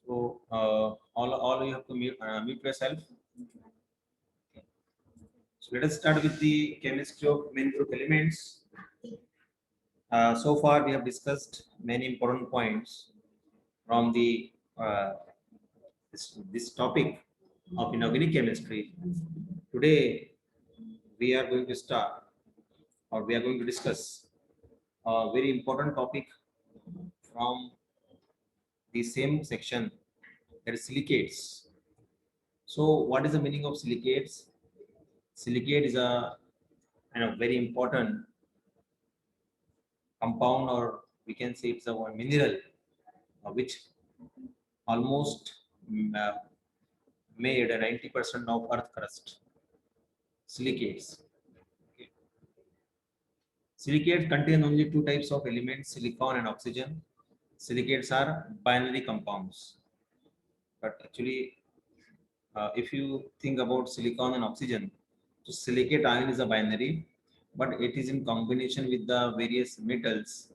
So all you have to mute yourself. So let us start with the chemistry of main group elements. So far we have discussed many important points from the this topic of inorganic chemistry. Today we are going to start, or we are going to discuss a very important topic from the same section, that is silicates. So what is the meaning of silicates? Silicate is a very important compound, or we can say it's a mineral which almost made 90% of earth crust. Silicates. Okay. Silicates contain only two types of elements, silicon and oxygen. Silicates are binary compounds, but actually if you think about silicon and oxygen, so silicate ion is a binary, but it is in combination with the various metals,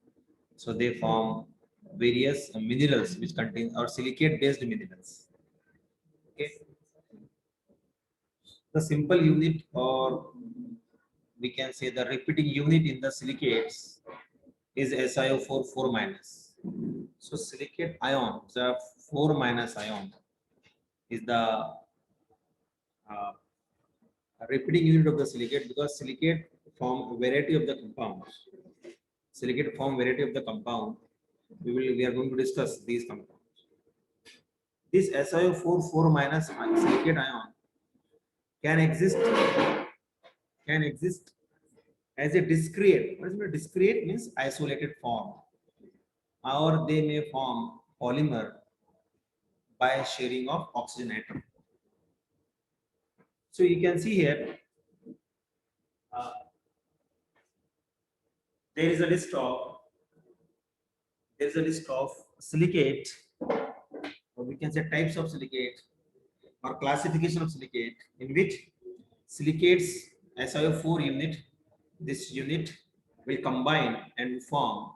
so they form various minerals which contain or silicate based minerals. Okay, the simple unit, or we can say the repeating unit in the silicates, is SiO4 4 minus. So silicate ion, the 4 minus ion, is the repeating unit of the silicate, because silicate form a variety of the compounds. Silicate form variety of the compound. We are going to discuss these compounds. This SiO4 4 minus silicate ion can exist as a discrete. What is mean? Discrete means isolated form, or they may form polymer by sharing of oxygen atom. So you can see here uh, there is a list of silicate, or we can say types of silicate or classification of silicate, in which silicates SiO4 unit, this unit will combine and form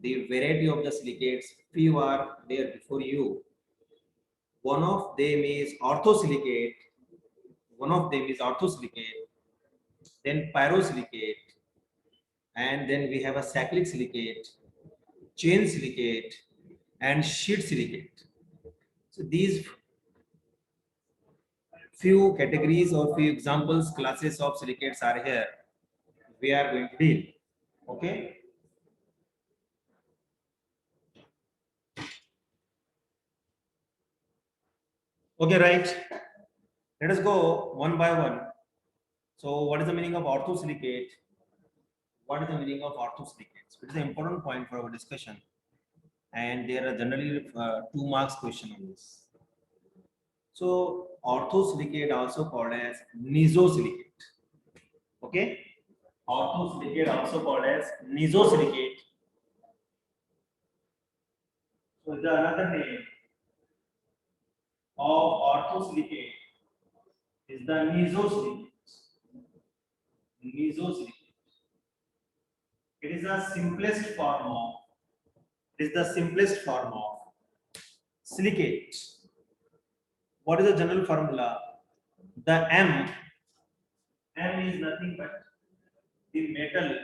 the variety of the silicates. Few are there before you. One of them is orthosilicate, then pyrosilicate, and then we have a cyclic silicate, chain silicate, and sheet silicate. So these few categories or few examples, classes of silicates are here. We are going to deal. Okay. Okay, right. Let us go one by one. So, what is the meaning of orthosilicate? What is the meaning of orthosilicates? It is an important point for our discussion, and there are generally 2 marks question on this. So, orthosilicate also called as nesosilicate. Okay, orthosilicate also called as nesosilicate. So, the another name of orthosilicate is the nesosilicate. Nesosilicate. It is the simplest form of. It is the simplest form of silicate. What is the general formula? The M is nothing but the metal,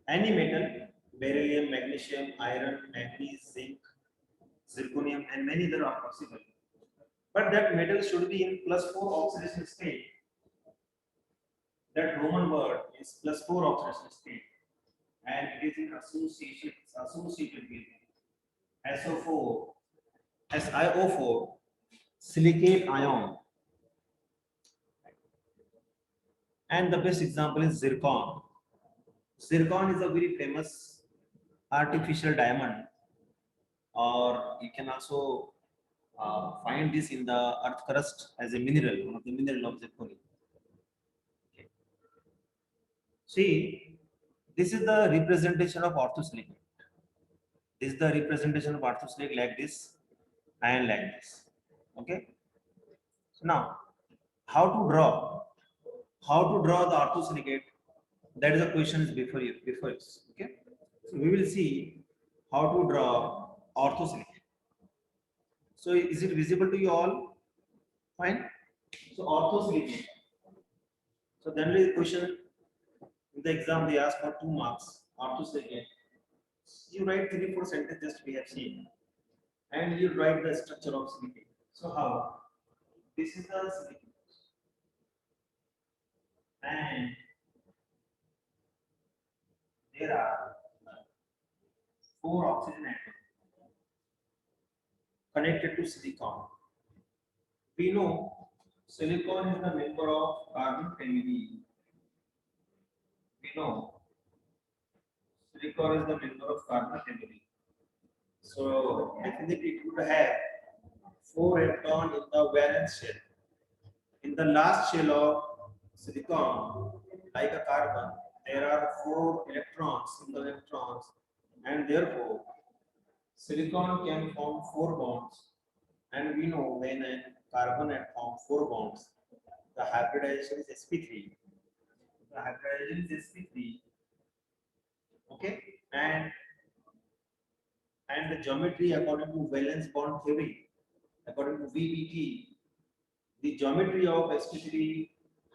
any metal, beryllium, magnesium, iron, manganese, zinc, zirconium, and many other are possible. But that metal should be in +4 oxidation state. That Roman word is +4 oxidation state, and it is in associated with SiO4, silicate ion. And the best example is zircon. Zircon is a very famous artificial diamond, or you can also find this in the earth crust as a mineral, one of the mineral of zirconium. Okay. See, this is the representation of orthosilicate. This is the representation of orthosilicate, like this and like this. Okay. So now, how to draw? How to draw the orthosilicate? That is the question is before you. Okay. So we will see how to draw orthosilicate. So is it visible to you all? Fine. So orthosilicate. So generally the question in the exam they ask for 2 marks. Orthosilicate. You write 3-4 sentences we have seen, and you write the structure of silicate. So how? This is the silicate, and there are 4 oxygen atoms connected to silicon. We know silicon is the member of carbon family. We know silicon is the member of carbon family. So definitely it would have 4 electrons in the valence shell. In the last shell of silicon, like a carbon, there are 4 electrons, single electrons, and therefore silicon can form 4 bonds. And we know when a carbon forms 4 bonds, the hybridization is sp3. The hybridization is sp3. Okay, and the geometry according to valence bond theory, according to VBT, the geometry of sp3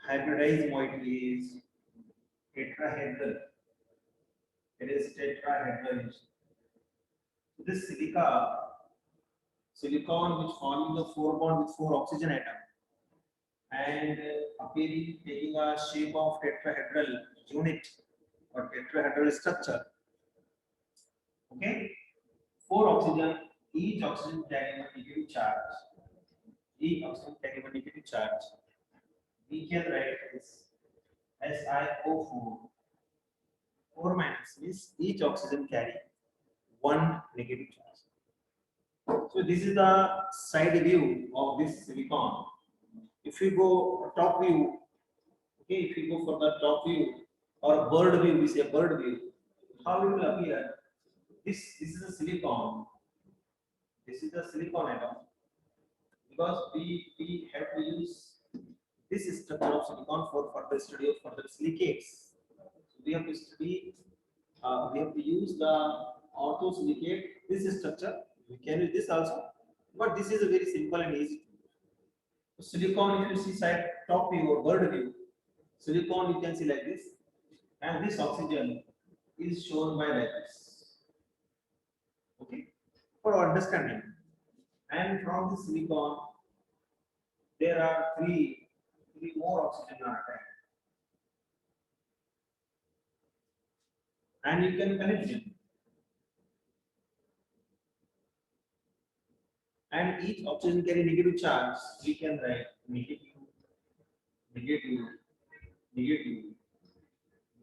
hybridized moiety is tetrahedral. It is tetrahedral. This silicon which forming the 4 bond with 4 oxygen atom and appearing taking a shape of tetrahedral unit or tetrahedral structure. Okay, 4 oxygen, each oxygen carrying a negative charge. Each oxygen carrying a negative charge. We can write this SiO4. 4 minus means each oxygen carry 1 negative charge. So this is the side view of this silicon. If you go top view, okay, if you go for the top view or bird view, we say bird view, how it will appear? This is a silicon. This is the silicon atom, because we have to use this structure of silicon for further study of further silicates. So we have to study. We have to use the orthosilicate. This structure we can use this also, but this is a very simple and easy. So silicon, if you see side top view or bird view, silicon you can see like this, and this oxygen is shown by like this. Okay, for understanding. And from the silicon, there are three more oxygen are attached, and you can connect them. And each oxygen carry negative charge. We can write negative, negative, negative.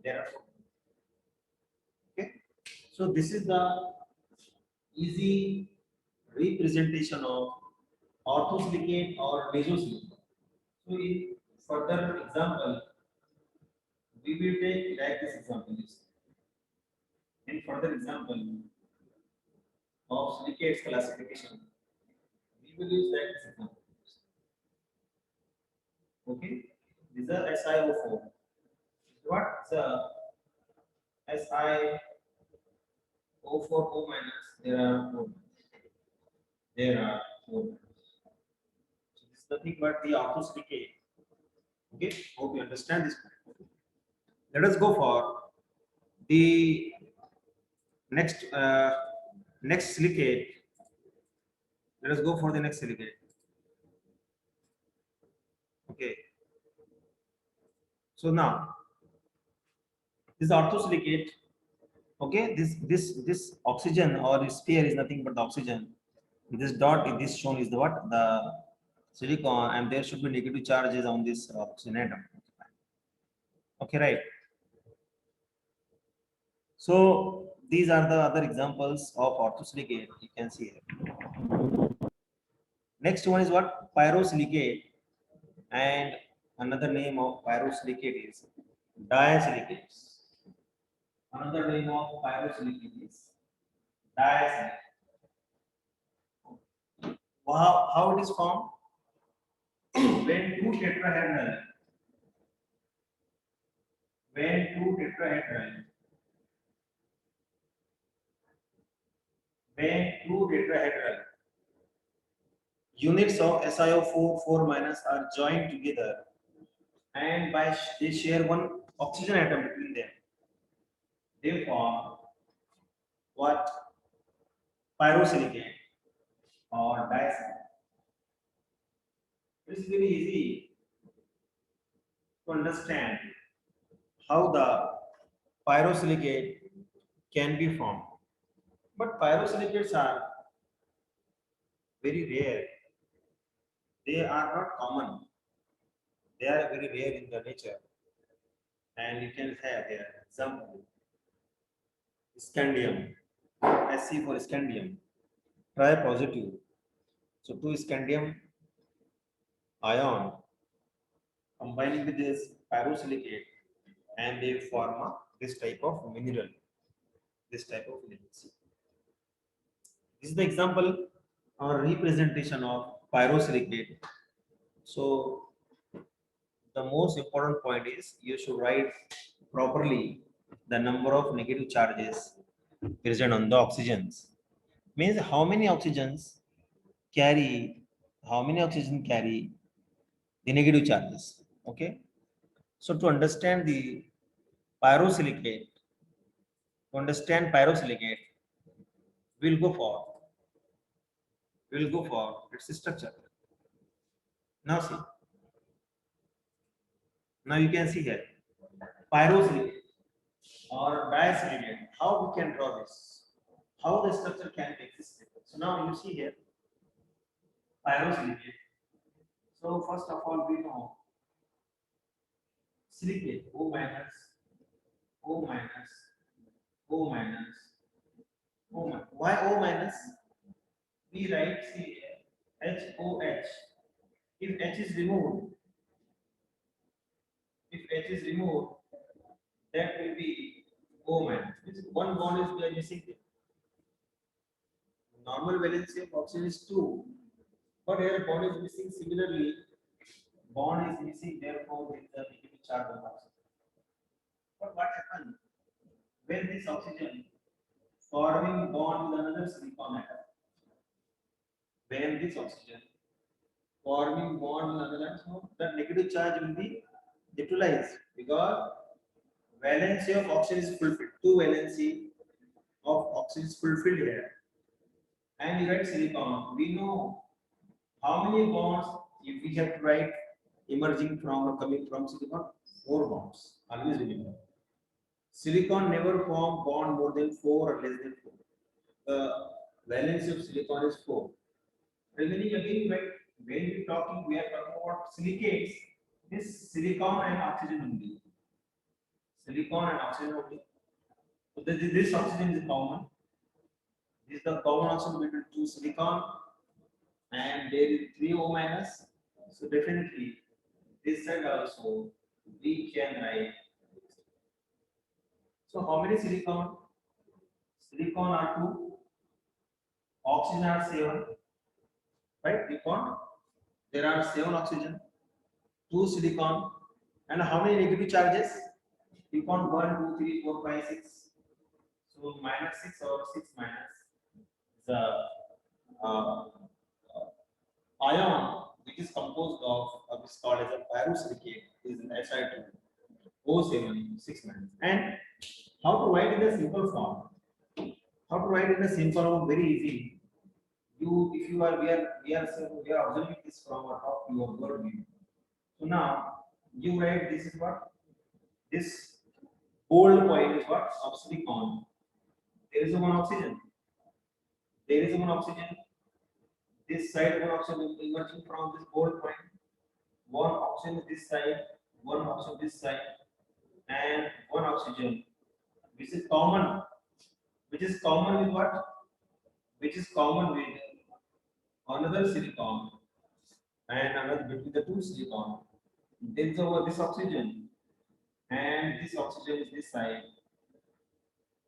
Therefore, okay. So this is the easy representation of orthosilicate or mesosilicate. So in further example, we will take like this example. In further example of silicates classification, we will use like this example. Okay, these are SiO4. What the SiO4 O minus? There are 4. There are 4. So this is nothing but the orthosilicate. Okay, hope you understand this. Let us go for the next silicate. Let us go for the next silicate. Okay. So now this orthosilicate. Okay, this oxygen or sphere is nothing but the oxygen. This dot in this shown is the what? The silicon, and there should be negative charges on this oxygen atom. Okay, right. So these are the other examples of orthosilicate you can see here. Next one is what? Pyrosilicate, and another name of pyrosilicate is diasilicates. Another name of pyrosilicate is diasilicate. How it is formed? When two tetrahedral, when two tetrahedral, when two tetrahedral units of SiO4 4 minus are joined together, and they share one oxygen atom between them. They form what? Pyrosilicate or disilicate. It's very easy to understand how the pyrosilicate can be formed. But pyrosilicates are very rare. They are not common. They are very rare in the nature. And you can have here example scandium, Sc for scandium, tripositive. So two scandium ion combining with this pyrosilicate and they form this type of mineral, this type of elements. This is the example or representation of pyrosilicate. So the most important point is you should write properly the number of negative charges present on the oxygens. Means how many oxygens carry, how many oxygen carry the negative charges. Okay. So to understand the pyrosilicate, we'll go for its structure. Now see. Now you can see here pyrosilicate or disilicate. How we can draw this? How the structure can be existed? So now you see here pyrosilicate. So first of all we know silicate O minus, O minus, O minus, O minus. Why O minus? We write see HOH. If H is removed, that will be O minus. One bond is we are missing there. Normal valency of oxygen is 2, but here bond is missing. Similarly, bond is missing, therefore there is a negative charge on oxygen. But what happens when this oxygen forming bond with another silicon atom? When this oxygen forming bond with another atom, so that negative charge will be neutralized because valency of oxygen is fulfilled. 2 valency of oxygen is fulfilled here. And you write silicon. We know how many bonds if we have to write emerging from or coming from silicon? 4 bonds. Always remember. Silicon never form bond more than 4 or less than 4. The valence of silicon is 4. Remaining again, when we are talking about silicates. This silicon and oxygen only. Silicon and oxygen only. So this oxygen is common. This is the common oxygen between 2 silicon, and there is 3 O minus. So definitely this side also we can write. So how many silicon? Silicon are 2, oxygen are 7, right? Silicon, there are 7 oxygen, 2 silicon, and how many negative charges? Silicon 1, 2, 3, 4, 5, 6. So minus 6 or 6 minus the ion which is composed of is called as a pyrosilicate is Si2 O7 6 minus. And how to write in a simple form? How to write in a simple form? Very easy. If you are we are observing this from our top view or world view. So now you write this is what this bold point is what of silicon. There is one oxygen. There is one oxygen. This side one oxygen emerging from this bold point. One oxygen this side, one oxygen this side, and one oxygen which is common. Which is common with what? Which is common with another silicon and another between the 2 silicon. There is over this oxygen, and this oxygen is this side,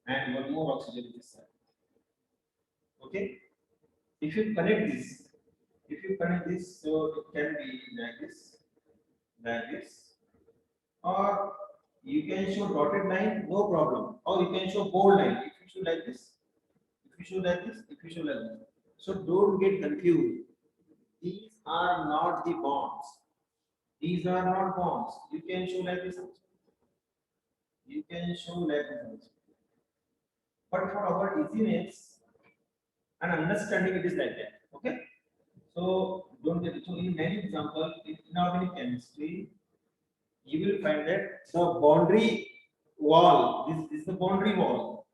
and one more oxygen is this side. Okay. If you connect this, so it can be like this, or you can show dotted line, no problem, or you can show bold line. If you show like this, if you show like this, if you show like this. So don't get confused. These are not the bonds. These are not bonds. You can show like this. You can show like this. But for our easiness and understanding, it is like that. Okay. So don't get it. So in many examples in inorganic chemistry, you will find that the boundary wall, this is the boundary wall,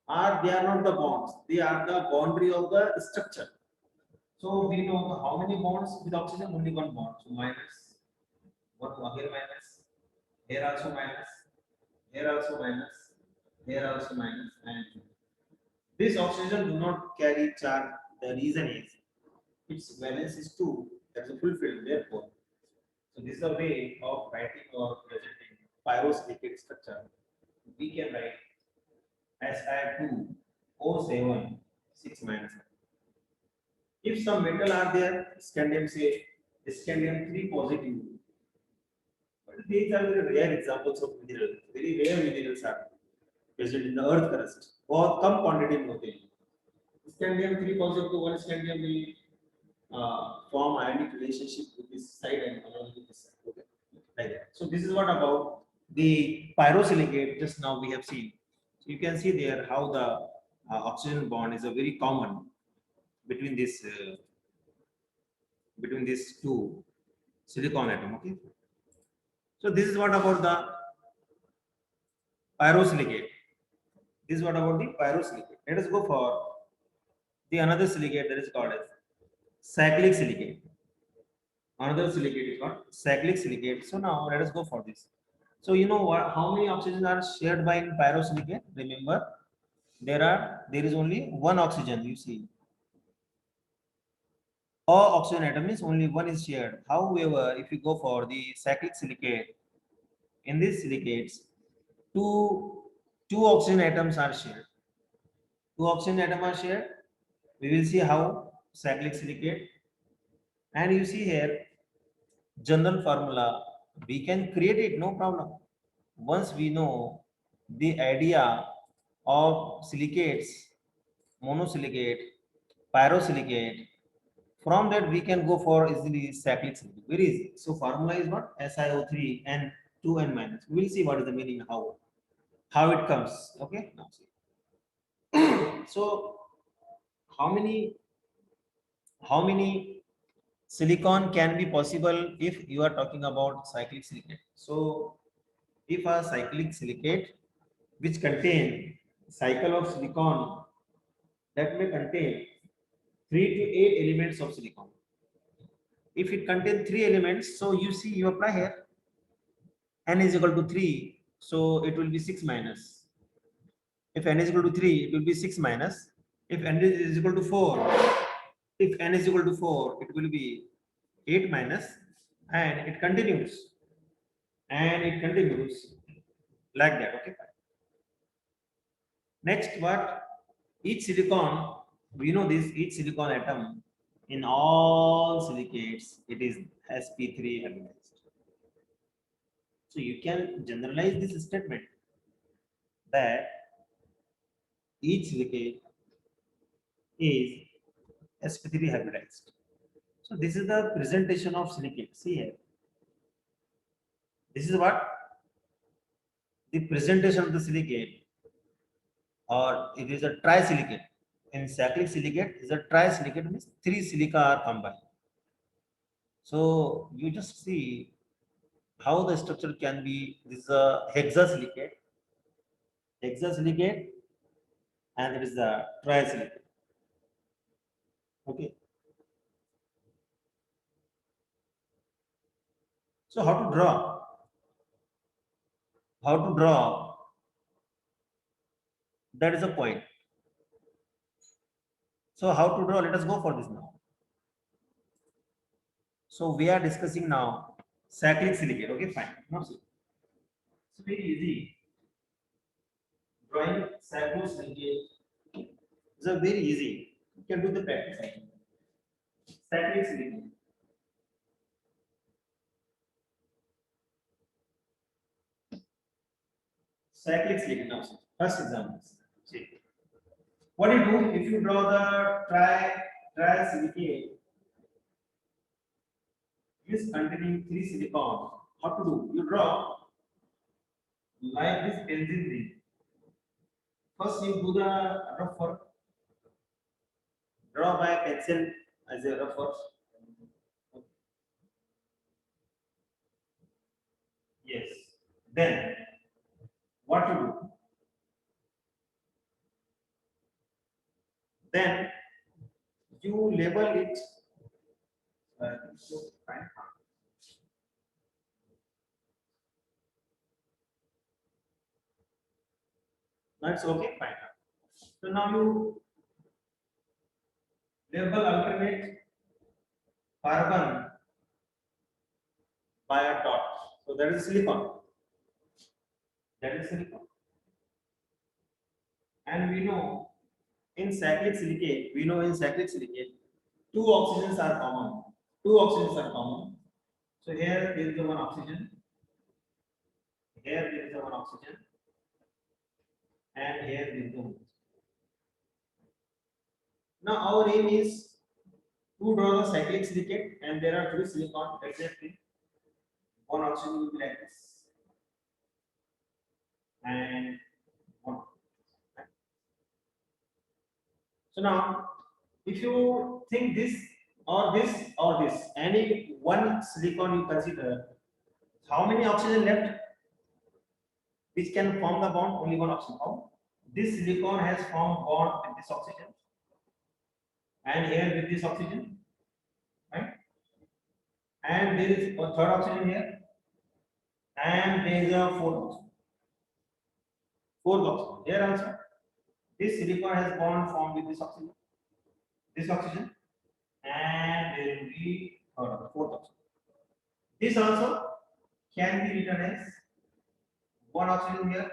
are they are not the bonds, they are the boundary of the structure. So we know how many bonds with oxygen, only one bond. So minus, one here minus, here also minus, here also minus, here also minus, and this oxygen do not carry charge. The reason is its valence is 2, that is fulfilled. Therefore, so this is a way of writing or presenting pyrosilicate structure. We can write Si2O7 6 minus. If some metal are there, scandium say scandium 3 positive. But these are very rare examples of minerals. Very rare minerals are present in the earth crust. और कम quantity में होते हैं. Scandium 3 positive to one scandium will form ionic relationship with this side and along with this side. Okay. Like that. So this is what about the pyrosilicate just now we have seen. So you can see there how the oxygen bond is a very common between these two silicon atom. Okay. So this is what about the pyrosilicate. This is what about the pyrosilicate. Let us go for the another silicate that is called as cyclic silicate. Another silicate is called cyclic silicate. So now let us go for this. So you know what? How many oxygens are shared by in pyrosilicate? Remember, there is only one oxygen. You see, all oxygen atom is only one is shared. However, if you go for the cyclic silicate, in these silicates, two oxygen atoms are shared. Two oxygen atoms are shared. We will see how cyclic silicate. And you see here, general formula, we can create it, no problem. Once we know the idea of silicates, monosilicate, pyrosilicate, from that we can go for easily cyclic silicate. Very easy. So formula is what? SiO3 and 2N minus. We will see what is the meaning, how it comes. Okay. Now see. So how many silicon can be possible if you are talking about cyclic silicate? So if a cyclic silicate which contain cycle of silicon that may contain 3 to 8 elements of silicon. If it contains 3 elements, so you see you apply here n is equal to 3, so it will be 6 minus. If n is equal to 3, it will be 6 minus. If n is equal to 4, if n is equal to 4, it will be 8 minus, and it continues like that. Okay. Next, what? Each silicon, we know this, each silicon atom in all silicates, it is sp3 hybridized. So you can generalize this statement that each silicate is sp3 hybridized. So this is the presentation of silicate. See here. This is what? The presentation of the silicate, or it is a trisilicate. In cyclic silicate, is a trisilicate, means 3 silica are combined. So you just see how the structure can be. This is a hexasilicate, and it is the trisilicate. Okay. So how to draw? How to draw? That is a point. So how to draw? Let us go for this now. So we are discussing now cyclic silicate. Okay, fine. Now see. It's very easy. Drawing cyclic silicate is a very easy. You can do the practice. Cyclic silicate. Cyclic silicate. Now see. First example. See. What do you do if you draw the trisilicate? is containing 3 silicon. How to do? You draw like this benzene ring. First, you do the rough work. Draw by pencil as a rough work. Yes. Then, what to do? Then, you label it. So, fine. That's okay, fine. So now you label alternate carbon by a dot. So that is silicon. That is silicon. And we know in cyclic silicate, two oxygens are common. Two oxygens are common. So here there is the one oxygen. Here there is the one oxygen. And here there is the one. Now our aim is to draw the cyclic silicate, and there are three silicon exactly. One oxygen will be like this, and one. So now, if you think this or this or this, any one silicon you consider, how many oxygen left which can form the bond? Only one oxygen. How? This silicon has formed bond with this oxygen, and here with this oxygen, right? And there is a third oxygen here, and there is a fourth oxygen. Here also, this silicon has bond formed with this oxygen, and there will be fourth oxygen. This also can be written as one oxygen here,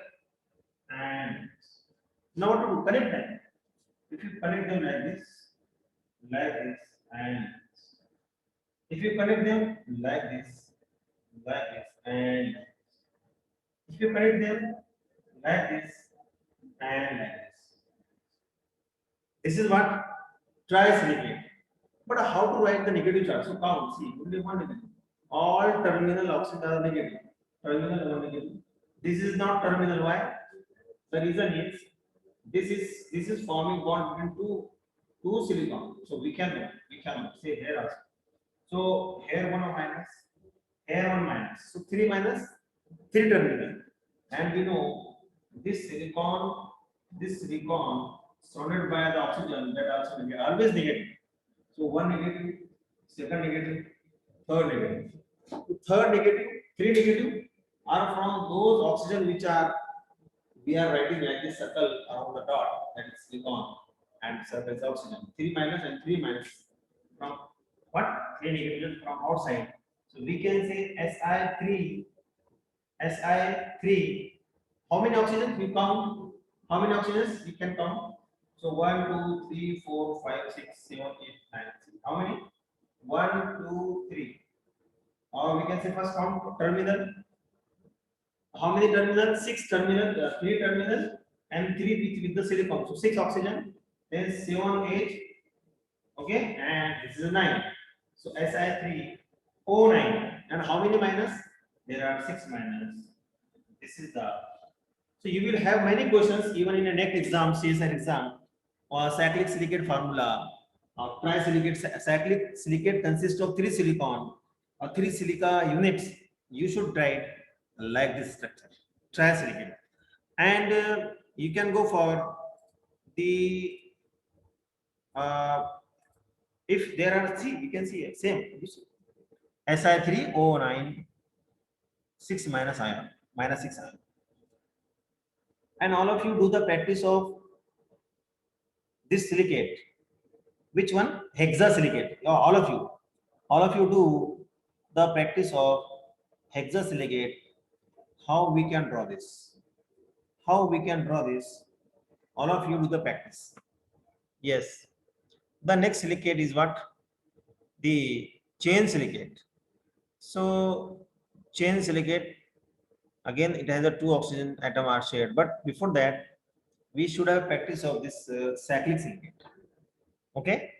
and now to connect them. If you connect them like this, and if you connect them like this, and if you connect them like this and like this is what trisilicate. But how to write the negative charge? So count. See, only one negative. All terminal oxygen are negative. Terminal one negative. This is not terminal. Why? The reason is this is forming bond between two silicon. So we can say here also. So here one minus, here one minus. So 3 minus 3 terminal. And we know this silicon surrounded by the oxygen, that also negative, always negative. So one negative, second negative, third negative. So third negative, three negative are from those oxygen which are we are writing like this circle around the dot, that is silicon, and circle is oxygen. 3 minus and 3 minus from what? 3 negatives from outside. So we can say Si3. How many oxygens we count? How many oxygens we can count? So 1, 2, 3, 4, 5, 6, 7, 8, 9. How many? 1, 2, 3. Or we can say first count terminal. How many terminals? 6 terminal, 3 terminal, and 3 with the silicon. So 6 oxygen, then 7, 8. Okay, and this is 9. So Si3O9. And how many minus? There are 6 minus. This is the. So you will have many questions even in a next exam, CSR exam, or cyclic silicate formula. Cyclic silicate consists of 3 silicon or 3 silica units. You should write like this structure, trisilicate. And you can go for the if there are you can see same Si3O9 6 minus ion minus 6 ion. And all of you do the practice of this silicate. Which one? Hexasilicate. All of you do the practice of hexasilicate. How we can draw this? How we can draw this? All of you do the practice. Yes. The next silicate is what? The chain silicate. So chain silicate, again it has a 2 oxygen atom are shared, but before that we should have practice of this cyclic silicate. Okay.